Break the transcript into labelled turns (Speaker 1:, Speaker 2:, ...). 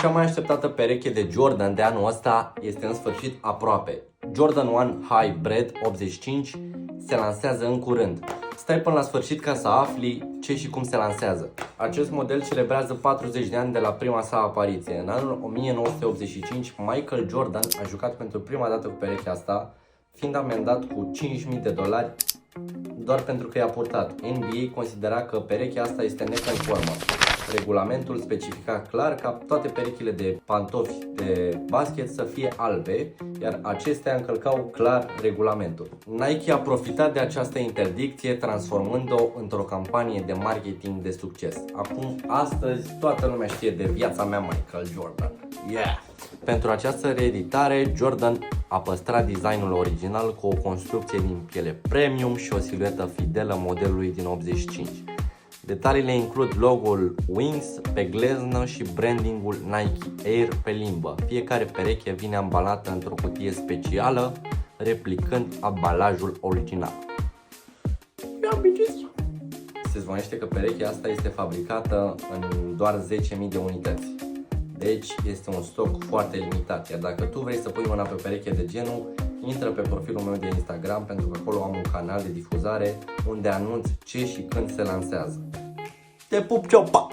Speaker 1: Cea mai așteptată pereche de Jordan de anul ăsta este în sfârșit aproape. Jordan 1 Hybrid 85 se lansează în curând. Stai până la sfârșit ca să afli ce și cum se lansează. Acest model celebrează 40 de ani de la prima sa apariție. În anul 1985, Michael Jordan a jucat pentru prima dată cu perechea asta, fiind amendat cu $5.000 doar pentru că i-a purtat. NBA considera că perechea asta este neconformă. Regulamentul specifica clar ca toate perechile de pantofi de basket să fie albe, iar acestea încălcau clar regulamentul. Nike a profitat de această interdicție transformând-o într-o campanie de marketing de succes. Acum, astăzi, toată lumea știe de viața mea Michael Jordan. Yeah! Pentru această reeditare, Jordan a păstrat designul original cu o construcție din piele premium și o siluetă fidelă modelului din 85. Detaliile includ logo-ul Wings pe gleznă și brandingul Nike Air pe limbă. Fiecare pereche vine ambalată într-o cutie specială, replicând ambalajul original. Se zvonește că perechea asta este fabricată în doar 10.000 de unități. Deci este un stoc foarte limitat, iar dacă tu vrei să pui mâna pe pereche de genul, intră pe profilul meu de Instagram, pentru că acolo am un canal de difuzare unde anunț ce și când se lansează. Te pup, ciopa!